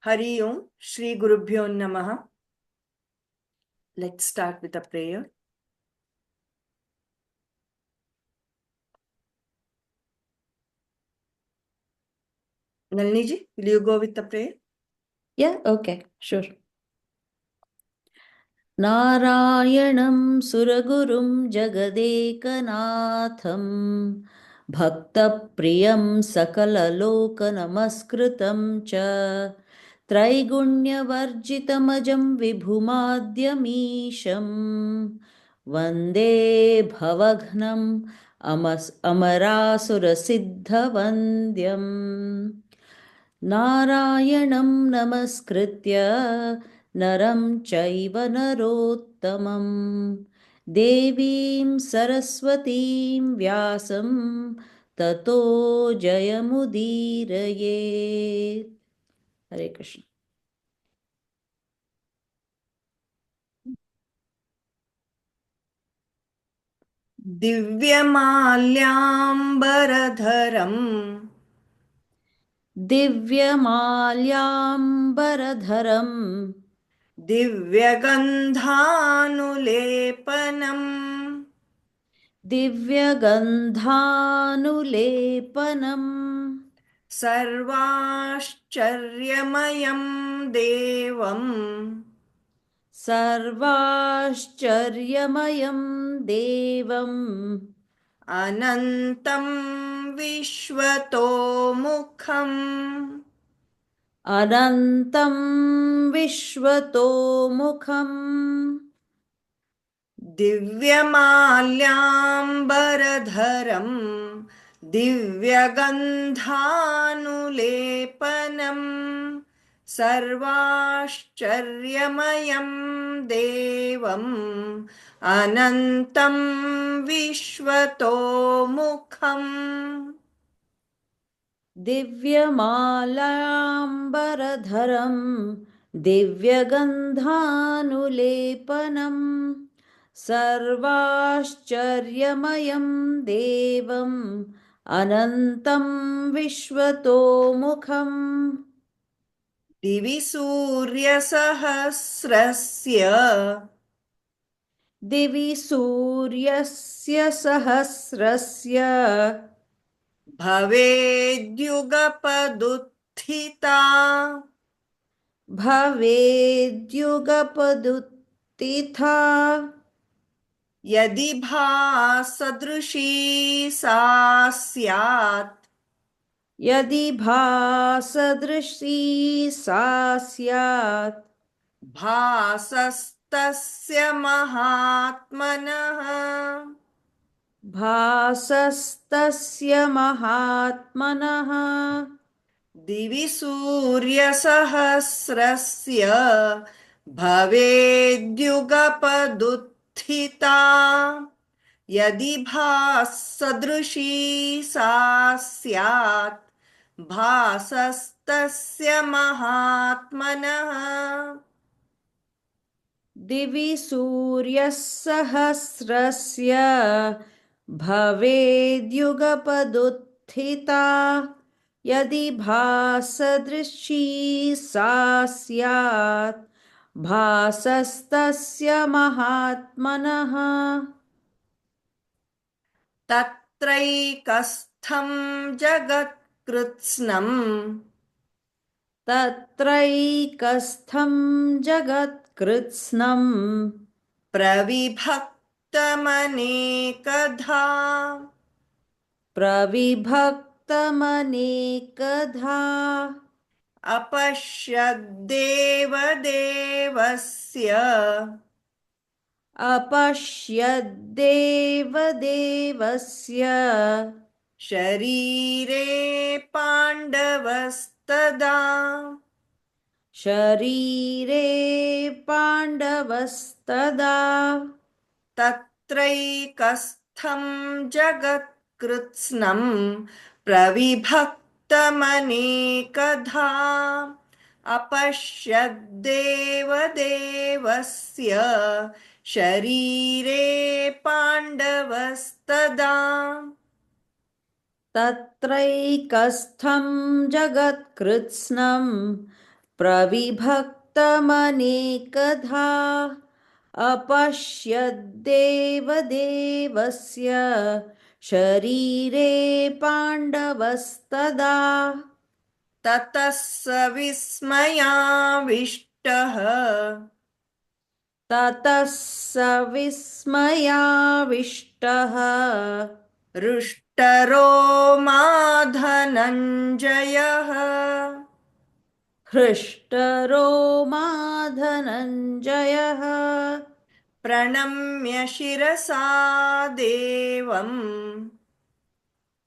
Hari Om, Shri Gurubhyo Namaha. Let's start with a prayer. Nalini ji, will you go with the prayer? Yeah, okay, sure. नारायणं सुरगुरुं जगदेकनाथं भक्तप्रियं सकललोकनमस्कृतं च त्रैगुण्यवर्जितमजं विभुमाद्यमीशं वन्दे भवघ्नम् अमरासुरसिद्धवन्द्यम् नारायणं नमस्कृत्य नरं चैव नरोत्तमं देवीं सरस्वतीं व्यासं ततो जयमुदीरयेत्। हरे कृष्ण। दिव्यमाल्याम्बरधरम् दिव्यमाल्याम्बरधरम् दिव्यगन्धानुलेपनम् दिव्यगन्धानुलेपनम् सर्वाश्चर्यमयं देवम् सर्वाश्चर्यमयं देवम् अनन्तं विश्वतोमुखम् अनन्तं विश्वतोमुखम् दिव्यमाल्याम्बरधरम् दिव्यगन्धानुलेपनम् सर्वाश्चर्यमयं देवम् अनन्तं विश्वतोमुखम् दिव्यमालाम्बरधरं दिव्यगन्धानुलेपनम् सर्वाश्चर्यमयं देवम् अनन्तं विश्वतोमुखम् दिवि सूर्यसहस्रस्य दिवि सूर्यस्य सहस्रस्य भवेद्युगपदुत्थिता भवेद्युगपदुत्थिता यदि भासदृशी सा स्यात् यदि भासदृशी सा स्यात् भासस्तस्य महात्मनः भासस्तस्य महात्मनः दिवि सूर्यसहस्रस्य भवेद्युगपदुत्थिता यदि भासदृशी सा स्यात् भासस्तस्य महात्मनः दिवि सूर्यः सहस्रस्य भवेद्युगपदुत्थिता यदि भासदृशी सा स्यात् भासस्तस्य महात्मनः तत्रैकस्थं जगत्कृत्स्नम् तत्रैकस्थं जगत्कृत्स्नम् प्रविभक्तमनेकधा प्रविभक्तमनेकधा अपश्यद्देवदेवस्य अपश्यद्देवदेवस्य शरीरे पाण्डवस्तदा शरीरे पाण्डवस्तदा तत्रैकस्थं जगत्कृत्स्नं प्रविभक्तमनेकधा अपश्यद्देवदेवस्य शरीरे पाण्डवस्तदा तत्रैकस्थं जगत्कृत्स्नं प्रविभक्तमनेकधा अपश्यद्देवदेवस्य शरीरे पाण्डवस्तदा ततः स विस्मयाविष्टः ततः स विस्मयाविष्टः हृष्टरो मा धनञ्जयः हृष्टरो मा धनञ्जयः प्रणम्य शिरसा देवम्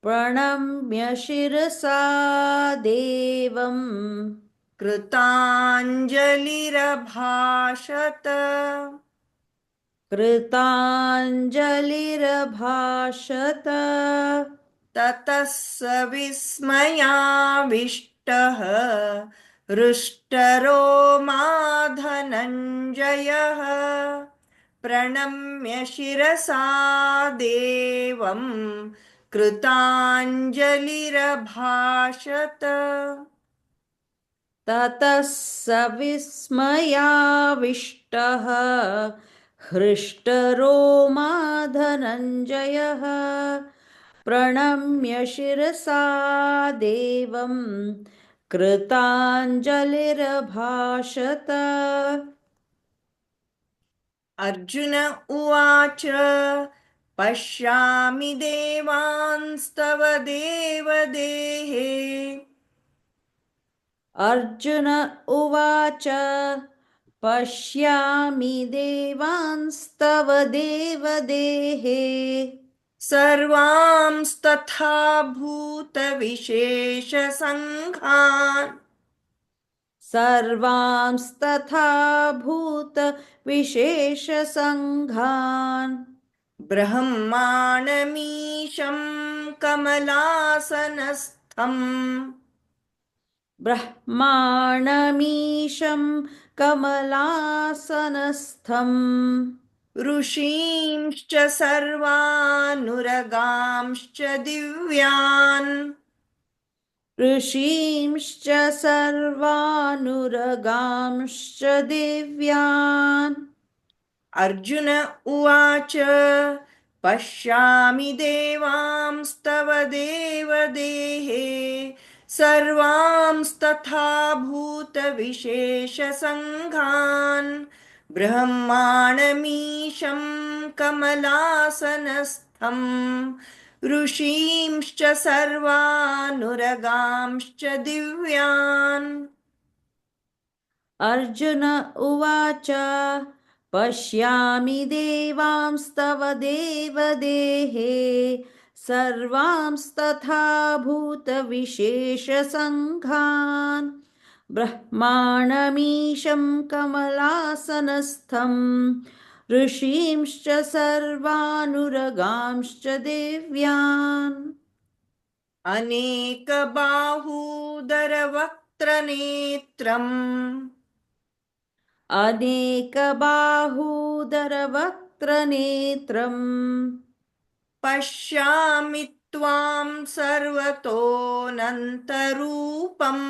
प्रणम्य शिरसा देवम् कृताञ्जलिरभाषत कृताञ्जलिरभाषत ततः स विस्मयाविष्टः हृष्टरो मा धनञ्जयः प्रणम्य शिरसा देवम् कृताञ्जलिरभाषत ततः स विस्मयाविष्टः हृष्टरो मा धनञ्जयः प्रणम्य शिरसा देवं कृताञ्जलिरभाषत अर्जुन उवाच पश्यामि देवांस्तव देवदेहे अर्जुन उवाच पश्यामि देवांस्तव देवदेहे सर्वांस्तथा भूतविशेषसङ्घान् सर्वांस्तथा भूतविशेषसङ्घान् ब्रह्माणमीशं कमलासनस्थम् ब्रह्माणमीशं कमलासनस्थम् ऋषींश्च सर्वानुरगांश्च दिव्यान् ऋषींश्च सर्वानुरगांश्च दिव्यान् अर्जुन उवाच पश्यामि देवांस्तव देवदेहे सर्वांस्तथा भूतविशेषसङ्घान् ब्रह्माणमीशं कमलासनस्थम् ऋषींश्च सर्वानुरगांश्च दिव्यान् अर्जुन उवाच पश्यामि देवांस्तव देवदेहे सर्वांस्तथा भूतविशेषसङ्घान् ब्रह्माणमीशं कमलासनस्थं ऋषींश्च सर्वानुरगांश्च दिव्यान् अनेकबाहूदरवक्त्रनेत्रम् अनेकबाहूदरवक्त्रनेत्रम् पश्यामि त्वां सर्वतोऽनन्तरूपम्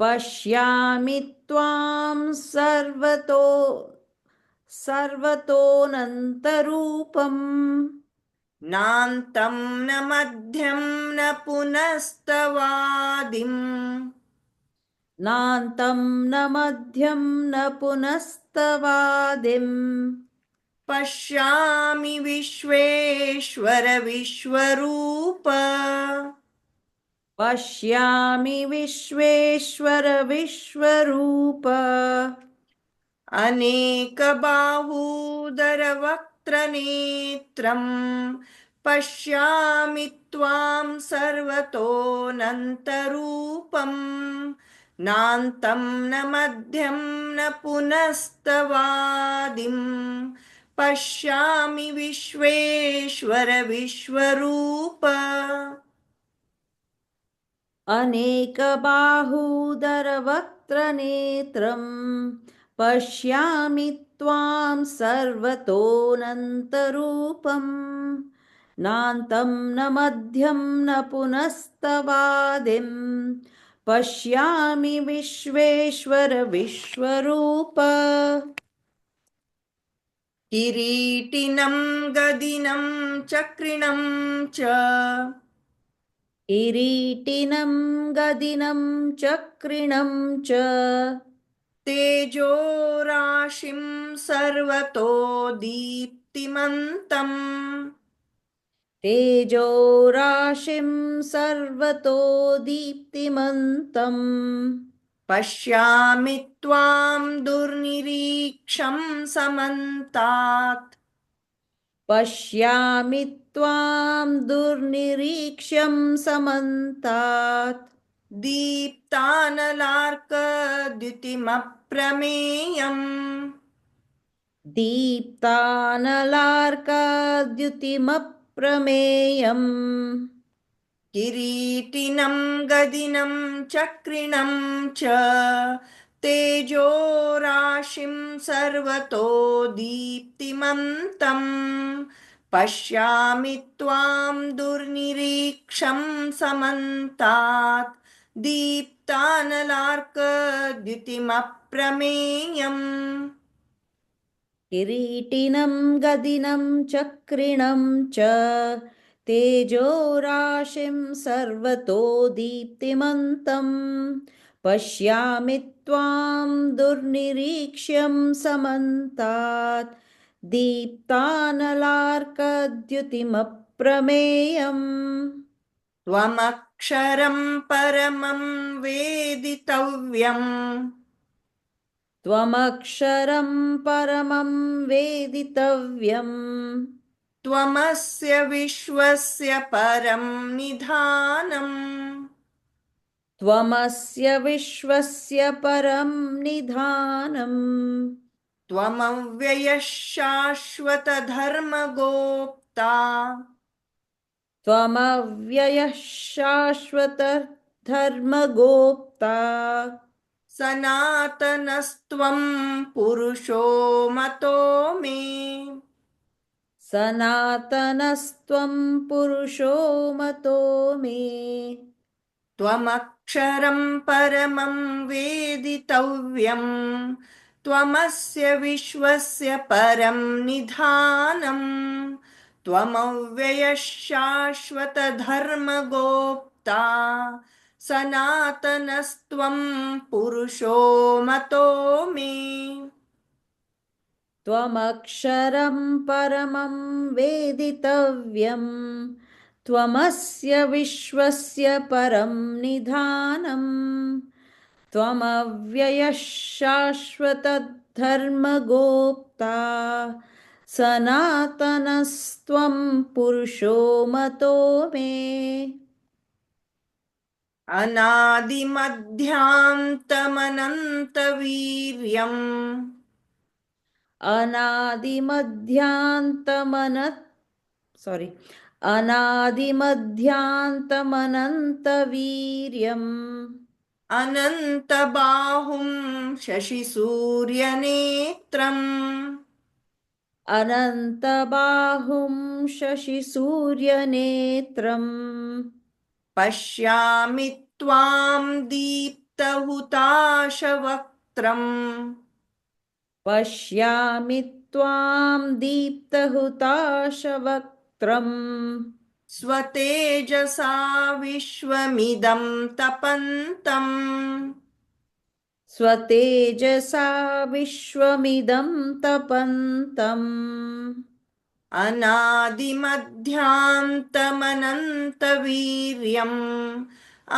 पश्यामि त्वां सर्वतोऽनन्तरूपम् नान्तं न मध्यं न पुनस्तवादिम् नान्तं न मध्यं न पुनस्तवादिम् पश्यामि विश्वेश्वर विश्वरूप पश्यामि विश्वेश्वर विश्वरूप अनेकबाहूदरवक्त्रनेत्रम् पश्यामि त्वां सर्वतोऽनन्तरूपम् नान्तं न मध्यं न पुनस्तवादिम् पश्यामि विश्वेश्वर विश्वरूप अनेकबाहूदरवक्त्रनेत्रम् पश्यामि त्वां सर्वतोऽनन्तरूपम् नान्तं न मध्यं न पुनस्तवादिम् पश्यामि विश्वेश्वर विश्वरूप किरीटिनं गदिनं चक्रिणं च किरीटिनं गदिनं चक्रिणं च तेजोराशिं सर्वतो दीप्तिमन्तम् तेजोराशिं सर्वतो दीप्तिमन्तम् पश्यामि त्वां दुर्निरीक्षं समन्तात् पश्यामि त्वां दुर्निरीक्ष्यं समन्तात् दीप्तानलार्कद्युतिमप्रमेयम् दीप्तानलार्कद्युतिमप्रमेयम् किरीटिनं गदिनं चक्रिणं च तेजोराशिं सर्वतो दीप्तिमन्तम् पश्यामि त्वां दुर्निरीक्षं समन्तात् दीप्तानलार्कद्युतिमप्रमेयम् किरीटिनं गदिनं चक्रिणं च तेजोराशिं सर्वतो दीप्तिमन्तं पश्यामि त्वां दुर्निरीक्ष्यं समन्तात् दीप्तानलार्कद्युतिमप्रमेयम् त्वमक्षरं परमं वेदितव्यम् त्वमक्षरं परमं वेदितव्यम् त्वमस्य विश्वस्य परं निधानम् त्वमस्य विश्वस्य परं निधानम् त्वमव्ययः शाश्वतधर्मगोप्ता त्वमव्ययः शाश्वतः धर्मगोप्ता सनातनस्त्वं पुरुषो मतो मे सनातनस्त्वं पुरुषो मतो मे त्वमक्षरं परमं वेदितव्यम् त्वमस्य विश्वस्य परं निधानम् त्वमव्ययः शाश्वतधर्मगोप्ता सनातनस्त्वं पुरुषो मतो मे त्वमक्षरं परमं वेदितव्यम् त्वमस्य विश्वस्य परं निधानम् त्वमव्ययः शाश्वतधर्मगोप्ता सनातनस्त्वं पुरुषो मतो मे अनादिमध्यान्तमनन्तवीर्यम् अनादिमध्यान्तमनन्तवीर्यम् अनन्तबाहुं शशिसूर्यनेत्रम् अनन्तबाहुं शशिसूर्यनेत्रम् पश्यामि त्वां दीप्तहुताशवक्त्रम् पश्यामि त्वां दीप्तहुताशवक्त्रम् स्वतेजसा विश्वमिदं तपन्तम् स्वतेजसा विश्वमिदं तपन्तम् अनादिमध्यान्तमनन्तवीर्यम्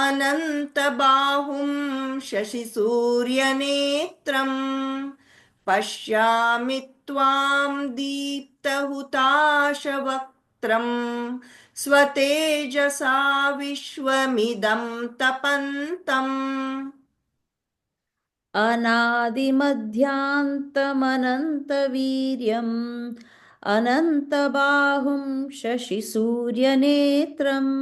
अनन्तबाहुं शशिसूर्यनेत्रम् पश्यामि त्वां दीप्तहुताशवक्त्रम् स्वतेजसा विश्वमिदं तपन्तम् अनादिमध्यान्तमनन्तवीर्यम् अनन्तबाहुं शशिसूर्यनेत्रम्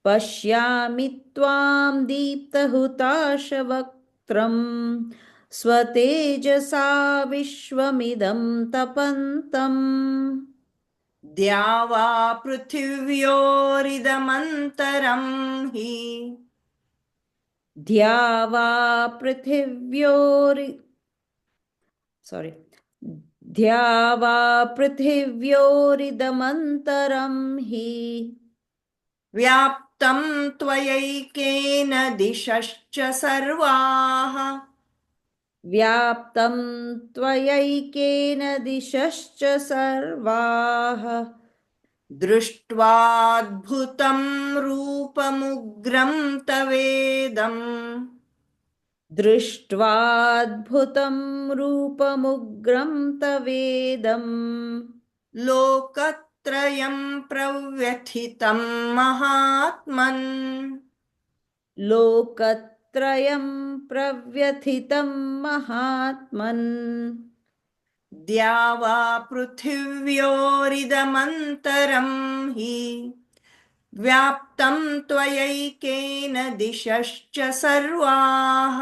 पश्यामि त्वां दीप्तहुताशवक्त्रम् स्वतेजसा विश्वमिदं तपन्तम् द्यावा पृथिव्योरिदमन्तरं हि ध्यावा पृथिव्योरि sorry ध्यावा पृथिव्योरिदमन्तरं हि व्याप्तं त्वयैकेन दिशश्च सर्वाः व्याप्तं त्वयैकेन दिशश्च सर्वाः दृष्ट्वाद्भुतं रूपमुग्रं तवेदम् दृष्ट्वाद्भुतं रूपमुग्रं तवेदम् लोकत्रयं प्रव्यथितं महात्मन् लोकत्रयं प्रव्यथितं महात्मन् द्यावा पृथिव्योरिदमन्तरं हि व्याप्तं त्वयैकेन दिशश्च सर्वाः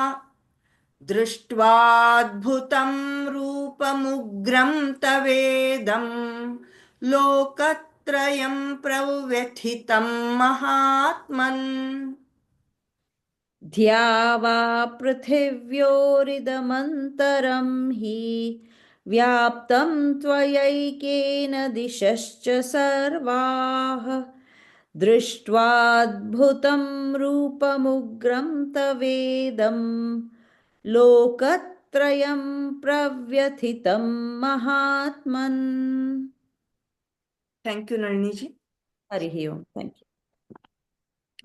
दृष्ट्वाद्भुतं रूपमुग्रं तवेदं लोकत्रयं प्रव्यथितं महात्मन् ध्यावा पृथिव्योरिदमन्तरं हि व्याप्तं त्वयैकेन दिशश्च सर्वाः दृष्ट्वाद्भुतं रूपमुग्रं तवेदं लोकत्रयं प्रव्यथितं महात्मन् Thank you, Nalini ji. Hari Om thank you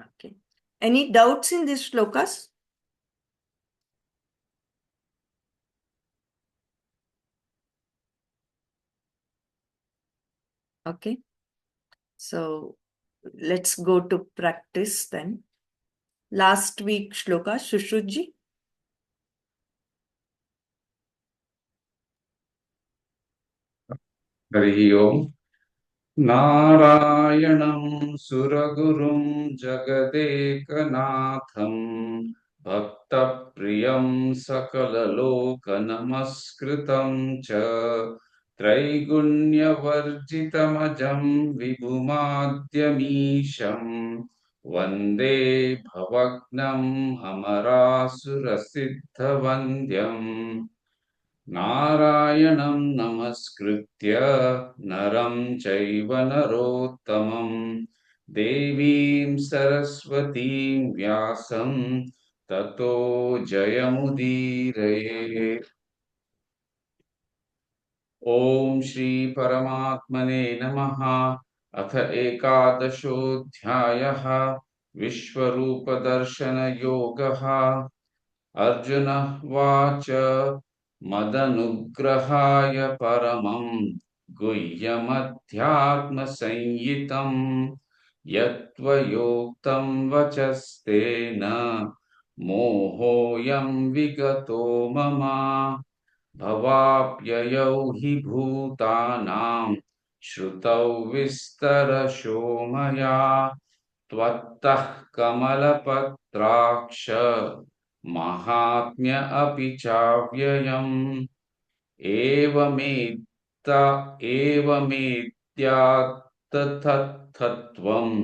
Okay. Any doubts in these shlokas? Okay. So let's go to practice then. Last week shloka, Shushruji. Hari Om नारायणं सुरगुरुं जगदेकनाथं भक्तप्रियं सकललोकनमस्कृतं च त्रैगुण्यवर्जितमजं विभुमाद्यमीशं वन्दे भवग्नं अमरासुरसिद्धवन्द्यम् नारायणं नमस्कृत्य नरं चैव नरोत्तमं देवीं सरस्वतीं व्यासं ततो जयमुदीरये। ॐ श्री परमात्मने नमः। अथ एकादशोऽध्यायः विश्वरूपदर्शनयोगः। अर्जुन उवाच मदनुग्रहाय परमं गुह्यमध्यात्मसंज्ञितं यत्त्वयोक्तं वचस्तेन मोहोऽयं विगतो मम भवाप्ययौ हि भूतानां श्रुतौ विस्तरशो मया त्वत्तः कमलपत्राक्ष महात्म्य अपि चाव्ययम् एवमेत्यात्ततत्त्वम्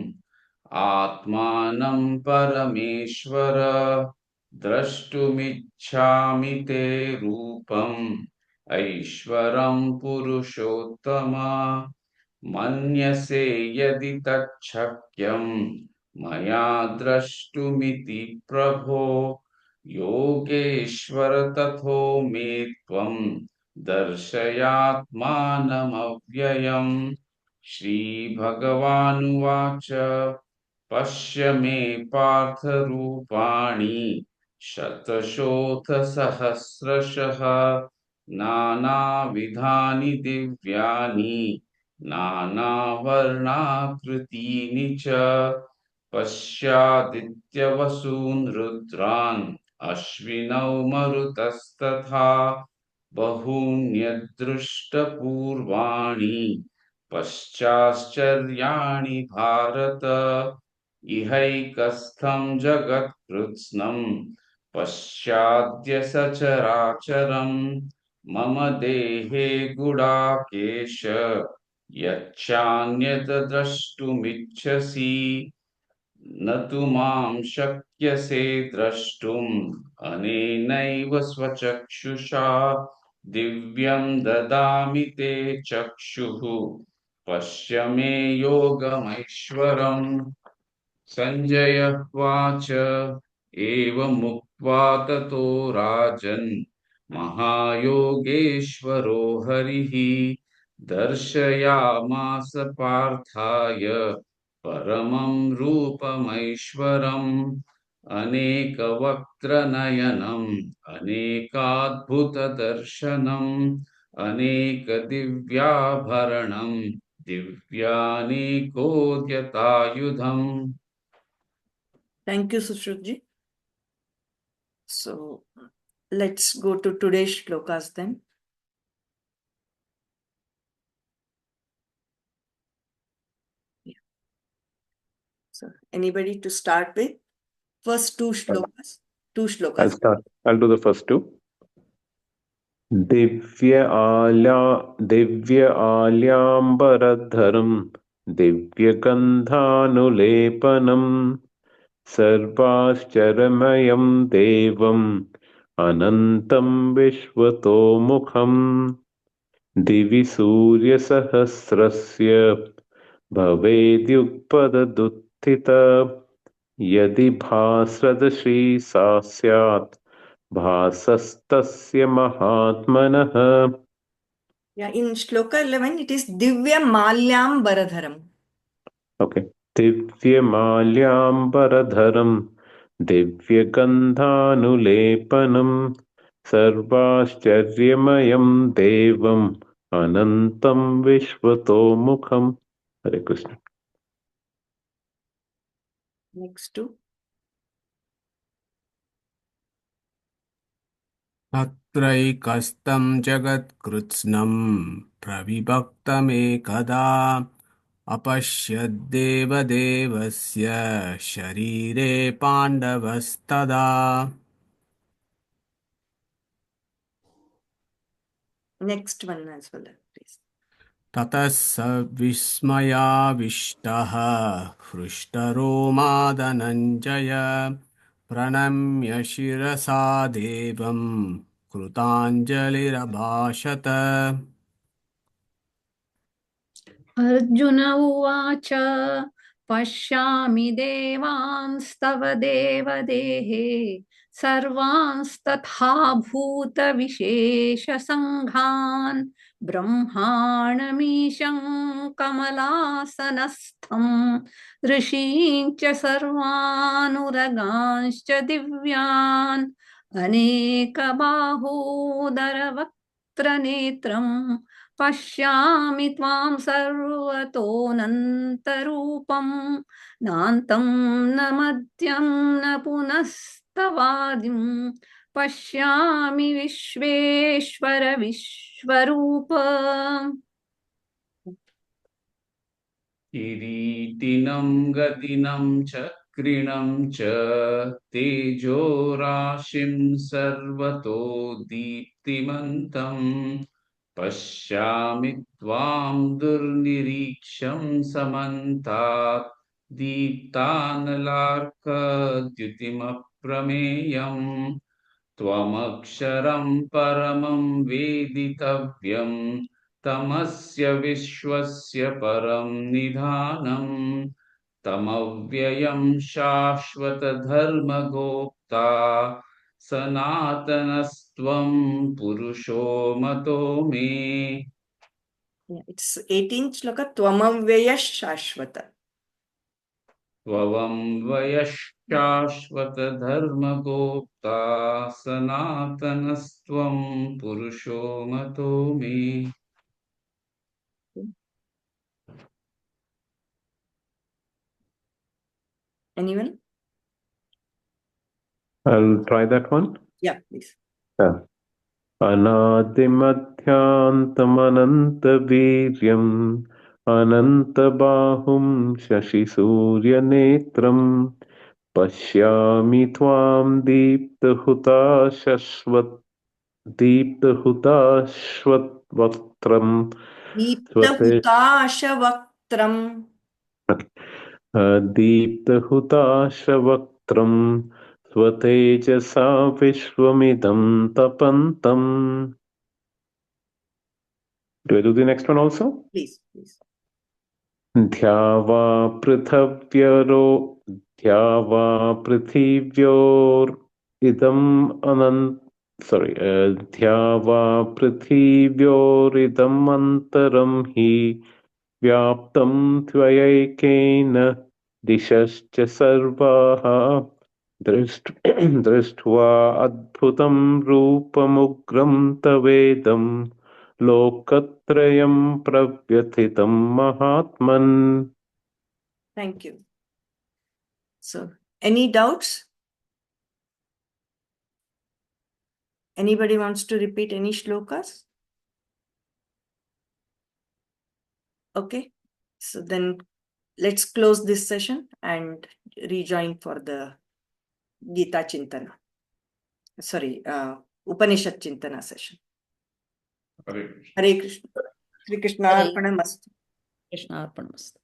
आत्मानं परमेश्वर द्रष्टुमिच्छामि ते रूपम् ऐश्वरं पुरुषोत्तम मन्यसे यदि तच्छक्यं मया द्रष्टुमिति प्रभो योगेश्वर तथो मे त्वं दर्शयात्मानमव्ययम् श्रीभगवानुवाच पश्य मे पार्थरूपाणि शतशोऽथसहस्रशः नानाविधानि दिव्यानि नानावर्णाकृतीनि च पश्यादित्यवसून् रुद्रान् अश्विनौ मरुतस्तथा बहून्यदृष्टपूर्वाणि पश्चाश्चर्याणि भारत इहैकस्थं जगत्कृत्स्नं पश्चाद्य सचराचरं मम देहे गुडाकेश यच्चान्यद् द्रष्टुमिच्छसि न तु मां शक्यसे द्रष्टुम् अनेनैव स्वचक्षुषा दिव्यं ददामि ते चक्षुः पश्य मे योगमैश्वरम् संजय उवाच एवमुक्त्वा ततो राजन् महायोगेश्वरो हरिः दर्शयामास पार्थाय परमं रूपमैश्वरम् अनेकवक्त्रनयनम् अनेकाद्भुतदर्शनम् अनेकदिव्याभरणम् दिव्यानेकोद्यतायुधम्. Thank you, Sushruti. So let's go to today's shlokas then. Yeah. So anybody to start with? First two shlokas. Two I'll shlokas. start. I'll do the first two. दिव्य आल्याम्बरधरम् दिव्यगन्धानुलेपनम् सर्वाश्चर्यमयं देवम् अनन्तं विश्वतोमुखम् दिवि सूर्यसहस्रस्य भवेद्युगपदुत्थित यदि भास्रदृशी सा स्यात् भासस्तस्य महात्मनः. Yeah, in shloka 11, it is Divya Malyam Baradharam. Okay. दिव्यमाल्याम्बरधरम् दिव्यगन्धानुलेपनम् सर्वाश्चर्यमयं देवम् अनन्तं विश्वतोमुखम्. Hare Krishna. Next two. तत्रैकस्तं जगत्कृत्स्नं प्रविभक्तमेकदा अपश्यद्देवदेवस्य शरीरे पाण्डवस्तदा Next one as well, please. ततः स विस्मयाविष्टः हृष्टरोमा धनञ्जय प्रणम्य शिरसा देवं कृताञ्जलिरभाषत. अर्जुन उवाच पश्यामि देवांस्तव देवदेहे सर्वांस्तथा भूतविशेषसङ्घान् ब्रह्माणमीशं कमलासनस्थं ऋषीञ्च सर्वानुरगांश्च दिव्यान् अनेकबाहोदरवक्त्रनेत्रम् पश्यामि त्वां सर्वतोऽनन्तरूपं नान्तं न मध्यं न पुनस्तवादिं पश्यामि विश्वेश्वर विश्वरूप. किरीटिनं गदिनं चक्रिणं च तेजोराशिं सर्वतो दीप्तिमन्तम् पश्यामि त्वां दुर्निरीक्ष्यं समन्तात् दीप्तानलार्कद्युतिमप्रमेयम् त्वमक्षरं परमं वेदितव्यं तमस्य विश्वस्य परं निधानम् तमव्ययं शाश्वतधर्मगोप्ता सनातनस्त्वं पुरुषो मतो मे. Yeah, it's 18th shloka. Tvamavyaya Shashvata. त्वं वयश्शाश्वतधर्मगोप्ता सनातनस्त्वं पुरुषो मतो मे. Anyone? I'll try that one. Yeah, please. अनादिमध्यान्तमनन्तवीर्यम् अनन्तबाहुं शशिसूर्यनेत्रम् पश्यामि त्वां दीप्तहुताश्वत्वक्त्रम् Deepta Hutasha Vaktram. दीप्तहुताशवक्त्रं स्वतेजसा विश्वमिदं तपन्तम्. Do I do the next one also? Please, please. ध्यावा पृथिव्योर इदम् ध्यावा पृथिव्योरिदम् अन्तरं हि व्याप्तं त्वयैकेन दिशश्च सर्वाः दृष्ट्वा अद्भुतं रूपमुग्रं तवेदं लोकत्रयं प्रव्यथितं महात्मन्. Thank you. So, any doubts? Anybody wants to repeat any shlokas? Okay, so then let's close this session and rejoin for the Gita Chintana. Sorry, Upanishad Chintana session. Hare Krishna. Hare Krishna. Shri Krishna Hare Arpanamastu. Krishna Arpanamastu.